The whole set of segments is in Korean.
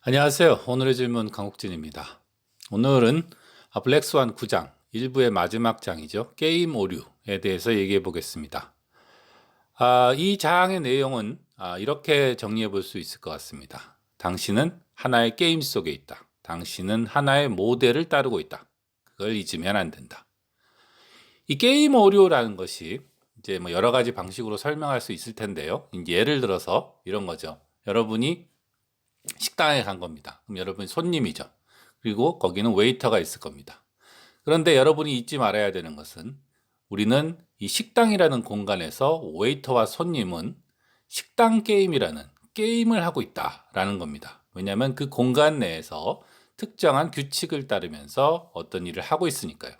안녕하세요. 오늘의 질문 강국진입니다. 오늘은 블랙스완 9장, 1부의 마지막 장이죠. 게임 오류에 대해서 얘기해 보겠습니다. 이 장의 내용은 이렇게 정리해 볼 수 있을 것 같습니다. 당신은 하나의 게임 속에 있다. 당신은 하나의 모델을 따르고 있다. 그걸 잊으면 안 된다. 이 게임 오류라는 것이 이제 뭐 여러 가지 방식으로 설명할 수 있을 텐데요. 이제 예를 들어서 이런 거죠. 여러분이 식당에 간 겁니다. 그럼 여러분이 손님이죠. 그리고 거기는 웨이터가 있을 겁니다. 그런데 여러분이 잊지 말아야 되는 것은 우리는 이 식당이라는 공간에서 웨이터와 손님은 식당 게임이라는 게임을 하고 있다라는 겁니다. 왜냐하면 그 공간 내에서 특정한 규칙을 따르면서 어떤 일을 하고 있으니까요.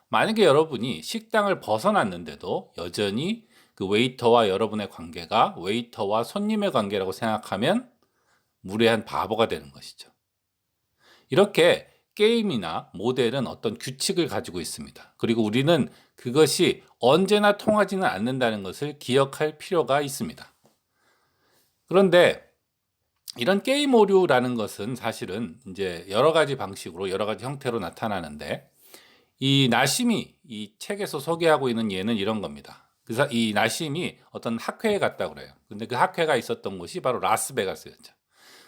만약에 여러분이 식당을 벗어났는데도 여전히 그 웨이터와 여러분의 관계가 웨이터와 손님의 관계라고 생각하면 무례한 바보가 되는 것이죠. 이렇게 게임이나 모델은 어떤 규칙을 가지고 있습니다. 그리고 우리는 그것이 언제나 통하지는 않는다는 것을 기억할 필요가 있습니다. 그런데 이런 게임 오류라는 것은 사실은 이제 여러 가지 방식으로 여러 가지 형태로 나타나는데 이 나심이 이 책에서 소개하고 있는 예는 이런 겁니다. 그래서 이 나심이 어떤 학회에 갔다고 그래요. 근데 그 학회가 있었던 곳이 바로 라스베가스였죠.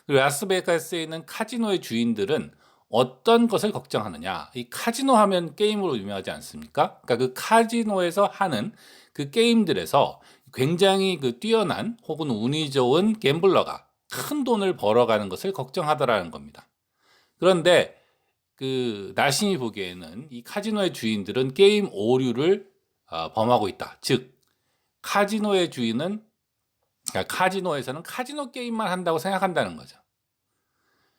라스베가스에 있는 카지노의 주인들은 어떤 것을 걱정하느냐? 이 카지노 하면 게임으로 유명하지 않습니까? 그러니까 그 카지노에서 하는 그 게임들에서 굉장히 그 뛰어난 혹은 운이 좋은 갬블러가 큰 돈을 벌어가는 것을 걱정하더라는 겁니다. 그런데 그 나신이 보기에는 이 카지노의 주인들은 게임 오류를 범하고 있다. 즉 카지노의 주인은 그러니까 카지노에서는 카지노 게임만 한다고 생각한다는 거죠.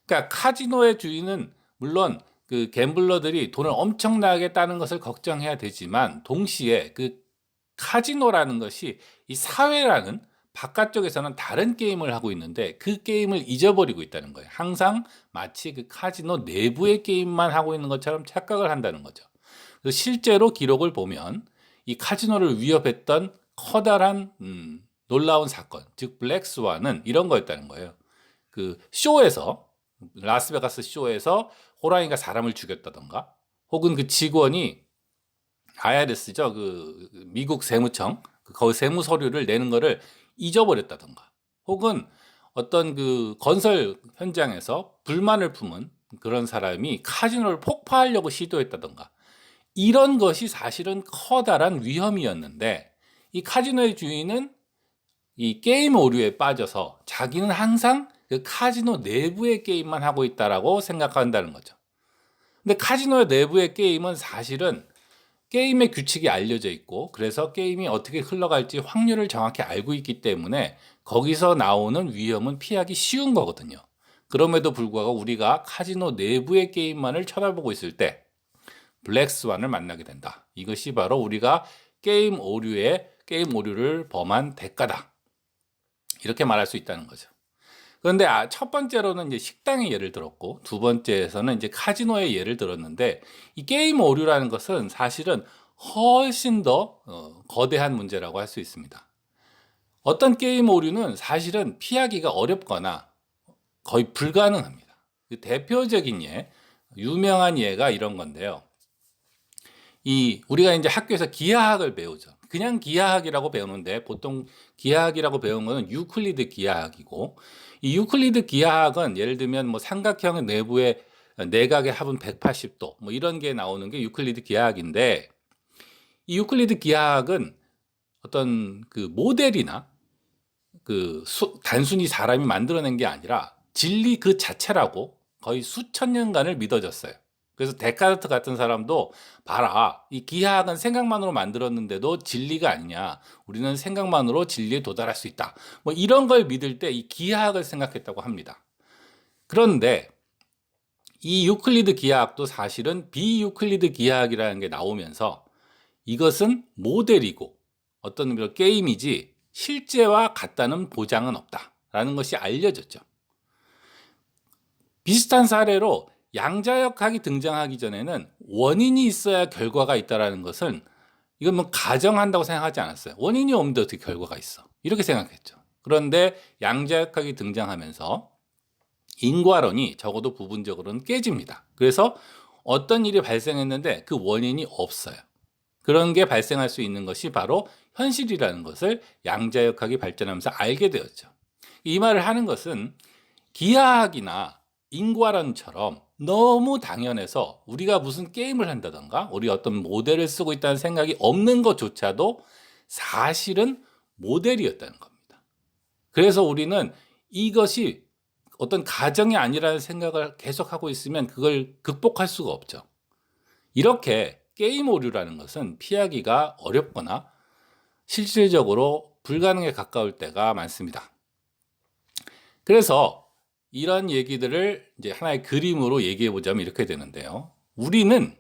그러니까 카지노의 주인은 물론 그 갬블러들이 돈을 엄청나게 따는 것을 걱정해야 되지만 동시에 그 카지노라는 것이 이 사회라는 바깥쪽에서는 다른 게임을 하고 있는데 그 게임을 잊어버리고 있다는 거예요. 항상 마치 그 카지노 내부의 게임만 하고 있는 것처럼 착각을 한다는 거죠. 그래서 실제로 기록을 보면 이 카지노를 위협했던 커다란 놀라운 사건, 즉 블랙스완은 이런 거였다는 거예요. 그 쇼에서 라스베가스 쇼에서 호랑이가 사람을 죽였다던가 혹은 그 직원이 IRS죠. 그 미국 세무청 거기 세무 서류를 내는 거를 잊어버렸다던가 혹은 어떤 그 건설 현장에서 불만을 품은 그런 사람이 카지노를 폭파하려고 시도했다던가 이런 것이 사실은 커다란 위험이었는데 이 카지노의 주인은 이 게임 오류에 빠져서 자기는 항상 그 카지노 내부의 게임만 하고 있다라고 생각한다는 거죠. 근데 카지노 내부의 게임은 사실은 게임의 규칙이 알려져 있고 그래서 게임이 어떻게 흘러갈지 확률을 정확히 알고 있기 때문에 거기서 나오는 위험은 피하기 쉬운 거거든요. 그럼에도 불구하고 우리가 카지노 내부의 게임만을 쳐다보고 있을 때 블랙스완을 만나게 된다. 이것이 바로 우리가 게임 오류를 범한 대가다. 이렇게 말할 수 있다는 거죠. 그런데 첫 번째로는 이제 식당의 예를 들었고 두 번째에서는 이제 카지노의 예를 들었는데 이 게임 오류라는 것은 사실은 훨씬 더 거대한 문제라고 할 수 있습니다. 어떤 게임 오류는 사실은 피하기가 어렵거나 거의 불가능합니다. 그 대표적인 예, 유명한 예가 이런 건데요. 이 우리가 이제 학교에서 기하학을 배우죠. 그냥 기하학이라고 배우는데 보통 기하학이라고 배운 거는 유클리드 기하학이고 이 유클리드 기하학은 예를 들면 뭐 삼각형 내부의 내각의 합은 180도 뭐 이런 게 나오는 게 유클리드 기하학인데 이 유클리드 기하학은 어떤 그 모델이나 그 단순히 사람이 만들어낸 게 아니라 진리 그 자체라고 거의 수천 년간을 믿어졌어요. 그래서 데카르트 같은 사람도 봐라, 이 기하학은 생각만으로 만들었는데도 진리가 아니냐. 우리는 생각만으로 진리에 도달할 수 있다. 뭐 이런 걸 믿을 때 이 기하학을 생각했다고 합니다. 그런데 이 유클리드 기하학도 사실은 비유클리드 기하학이라는 게 나오면서 이것은 모델이고 어떤 의미로 게임이지 실제와 같다는 보장은 없다라는 것이 알려졌죠. 비슷한 사례로 양자역학이 등장하기 전에는 원인이 있어야 결과가 있다라는 것은 이건 뭐 가정한다고 생각하지 않았어요. 원인이 없는데 어떻게 결과가 있어? 이렇게 생각했죠. 그런데 양자역학이 등장하면서 인과론이 적어도 부분적으로는 깨집니다. 그래서 어떤 일이 발생했는데 그 원인이 없어요. 그런 게 발생할 수 있는 것이 바로 현실이라는 것을 양자역학이 발전하면서 알게 되었죠. 이 말을 하는 것은 기하학이나 인과론처럼 너무 당연해서 우리가 무슨 게임을 한다던가 우리 어떤 모델을 쓰고 있다는 생각이 없는 것조차도 사실은 모델이었다는 겁니다. 그래서 우리는 이것이 어떤 가정이 아니라는 생각을 계속하고 있으면 그걸 극복할 수가 없죠. 이렇게 게임 오류라는 것은 피하기가 어렵거나 실질적으로 불가능에 가까울 때가 많습니다. 그래서 이런 얘기들을 이제 하나의 그림으로 얘기해 보자면 이렇게 되는데요. 우리는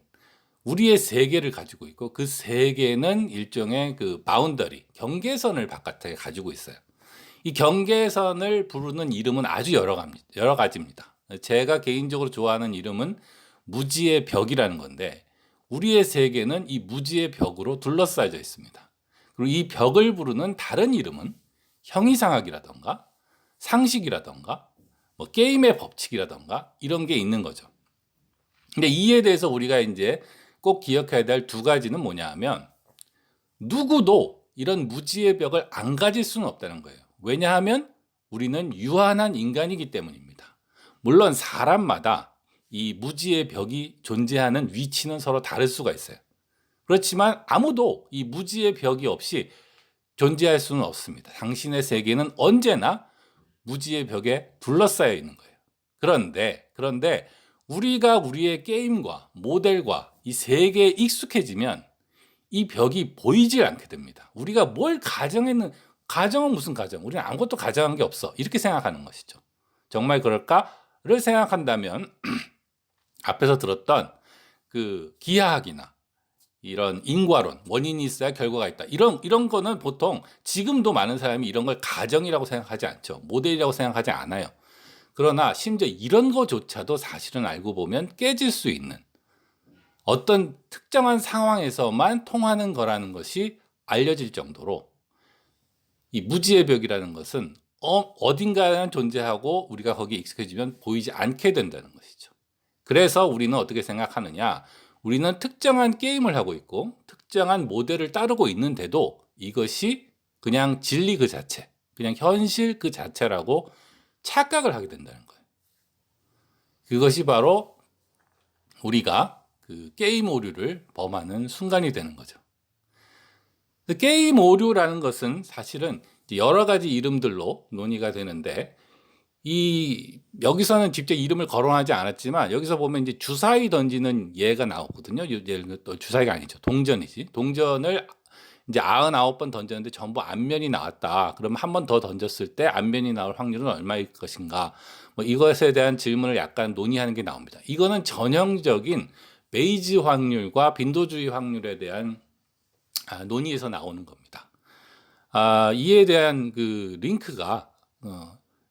우리의 세계를 가지고 있고 그 세계는 일종의 그 바운더리, 경계선을 바깥에 가지고 있어요. 이 경계선을 부르는 이름은 아주 여러 가지입니다. 제가 개인적으로 좋아하는 이름은 무지의 벽이라는 건데 우리의 세계는 이 무지의 벽으로 둘러싸여져 있습니다. 그리고 이 벽을 부르는 다른 이름은 형이상학이라던가 상식이라던가 뭐 게임의 법칙이라던가 이런 게 있는 거죠. 근데 이에 대해서 우리가 이제 꼭 기억해야 될 두 가지는 뭐냐 하면 누구도 이런 무지의 벽을 안 가질 수는 없다는 거예요. 왜냐하면 우리는 유한한 인간이기 때문입니다. 물론 사람마다 이 무지의 벽이 존재하는 위치는 서로 다를 수가 있어요. 그렇지만 아무도 이 무지의 벽이 없이 존재할 수는 없습니다. 당신의 세계는 언제나 무지의 벽에 둘러싸여 있는 거예요. 그런데 우리가 우리의 게임과 모델과 이 세계에 익숙해지면 이 벽이 보이질 않게 됩니다. 우리가 뭘 가정은 무슨 가정? 우리는 아무것도 가정한 게 없어. 이렇게 생각하는 것이죠. 정말 그럴까를 생각한다면 앞에서 들었던 그 기하학이나 이런 인과론, 원인이 있어야 결과가 있다. 이런 거는 보통 지금도 많은 사람이 이런 걸 가정이라고 생각하지 않죠. 모델이라고 생각하지 않아요. 그러나 심지어 이런 거조차도 사실은 알고 보면 깨질 수 있는 어떤 특정한 상황에서만 통하는 거라는 것이 알려질 정도로 이 무지의 벽이라는 것은 어딘가에는 존재하고 우리가 거기에 익숙해지면 보이지 않게 된다는 것이죠. 그래서 우리는 어떻게 생각하느냐? 우리는 특정한 게임을 하고 있고 특정한 모델을 따르고 있는데도 이것이 그냥 진리 그 자체, 그냥 현실 그 자체라고 착각을 하게 된다는 거예요. 그것이 바로 우리가 그 게임 오류를 범하는 순간이 되는 거죠. 게임 오류라는 것은 사실은 여러 가지 이름들로 논의가 되는데 여기서는 직접 이름을 거론하지 않았지만 여기서 보면 이제 주사위 던지는 예가 나오거든요. 또 주사위가 아니죠. 동전이지. 동전을 이제 99번 던졌는데 전부 앞면이 나왔다. 그러면 한 번 더 던졌을 때 앞면이 나올 확률은 얼마일 것인가? 뭐 이것에 대한 질문을 약간 논의하는 게 나옵니다. 이거는 전형적인 베이지 확률과 빈도주의 확률에 대한 논의에서 나오는 겁니다. 이에 대한 그 링크가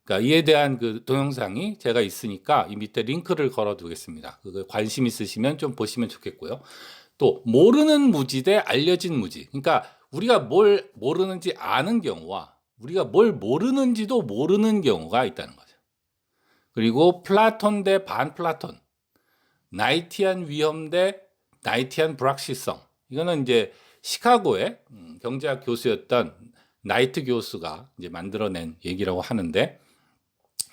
그러니까 이에 대한 그 동영상이 제가 있으니까 이 밑에 링크를 걸어 두겠습니다. 그거 관심 있으시면 좀 보시면 좋겠고요. 또 모르는 무지 대 알려진 무지. 그러니까 우리가 뭘 모르는지 아는 경우와 우리가 뭘 모르는지도 모르는 경우가 있다는 거죠. 그리고 플라톤 대 반플라톤, 나이티안 위험 대 나이티안 불확실성. 이거는 이제 시카고의 경제학 교수였던 나이트 교수가 이제 만들어낸 얘기라고 하는데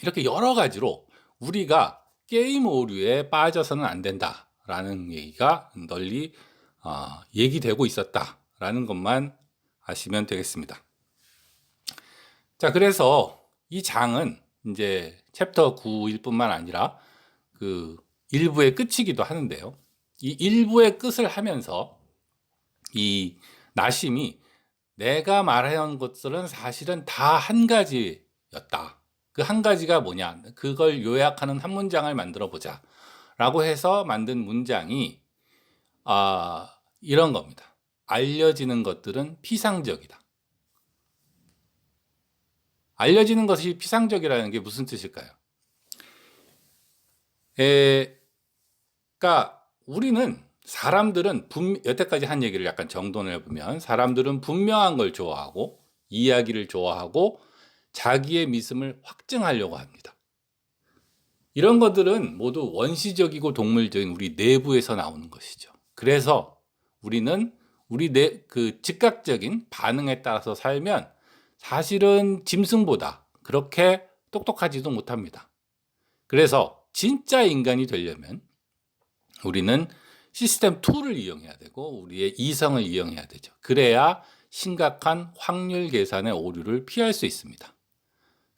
이렇게 여러 가지로 우리가 게임 오류에 빠져서는 안 된다라는 얘기가 널리 얘기되고 있었다라는 것만 아시면 되겠습니다. 자, 그래서 이 장은 이제 챕터 9일 뿐만 아니라 그 일부의 끝이기도 하는데요. 이 일부의 끝을 하면서 이 나심이 내가 말해온 것들은 사실은 다 한 가지였다. 그 한 가지가 뭐냐? 그걸 요약하는 한 문장을 만들어 보자. 라고 해서 만든 문장이 이런 겁니다. 알려지는 것들은 피상적이다. 알려지는 것이 피상적이라는 게 무슨 뜻일까요? 그러니까 우리는 사람들은 여태까지 한 얘기를 약간 정돈을 해보면 사람들은 분명한 걸 좋아하고 이야기를 좋아하고 자기의 믿음을 확증하려고 합니다. 이런 것들은 모두 원시적이고 동물적인 우리 내부에서 나오는 것이죠. 그래서 우리는 우리 그 즉각적인 반응에 따라서 살면 사실은 짐승보다 그렇게 똑똑하지도 못합니다. 그래서 진짜 인간이 되려면 우리는 시스템 2를 이용해야 되고 우리의 이성을 이용해야 되죠. 그래야 심각한 확률 계산의 오류를 피할 수 있습니다.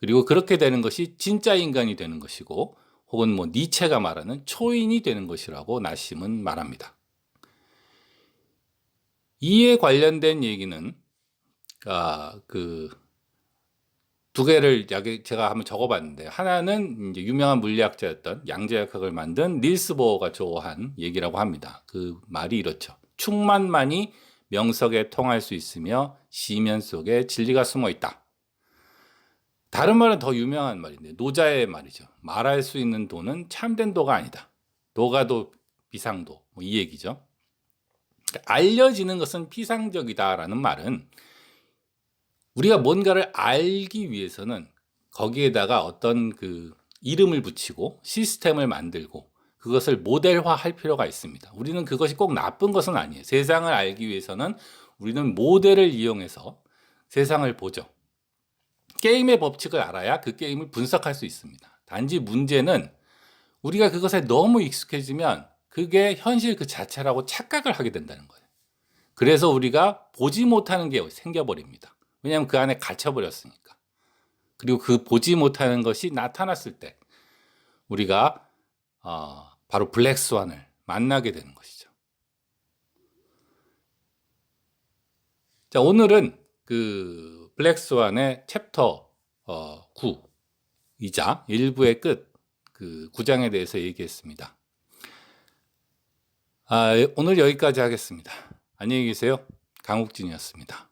그리고 그렇게 되는 것이 진짜 인간이 되는 것이고 혹은 뭐 니체가 말하는 초인이 되는 것이라고 나심은 말합니다. 이에 관련된 얘기는 두 개를 제가 한번 적어봤는데, 하나는 이제 유명한 물리학자였던 양자역학을 만든 닐스 보어가 조어한 얘기라고 합니다. 그 말이 이렇죠. 충만만이 명석에 통할 수 있으며 시면 속에 진리가 숨어 있다. 다른 말은 더 유명한 말인데 노자의 말이죠. 말할 수 있는 도는 참된 도가 아니다. 도가도 비상도, 뭐 이 얘기죠. 알려지는 것은 피상적이다라는 말은 우리가 뭔가를 알기 위해서는 거기에다가 어떤 그 이름을 붙이고 시스템을 만들고 그것을 모델화할 필요가 있습니다. 우리는 그것이 꼭 나쁜 것은 아니에요. 세상을 알기 위해서는 우리는 모델을 이용해서 세상을 보죠. 게임의 법칙을 알아야 그 게임을 분석할 수 있습니다. 단지 문제는 우리가 그것에 너무 익숙해지면 그게 현실 그 자체라고 착각을 하게 된다는 거예요. 그래서 우리가 보지 못하는 게 생겨버립니다. 왜냐하면 그 안에 갇혀버렸으니까. 그리고 그 보지 못하는 것이 나타났을 때 우리가 바로 블랙스완을 만나게 되는 것이죠. 자, 오늘은 그 블랙스완의 챕터 9이자 일부의 끝, 그 9장에 대해서 얘기했습니다. 오늘 여기까지 하겠습니다. 안녕히 계세요. 강욱진이었습니다.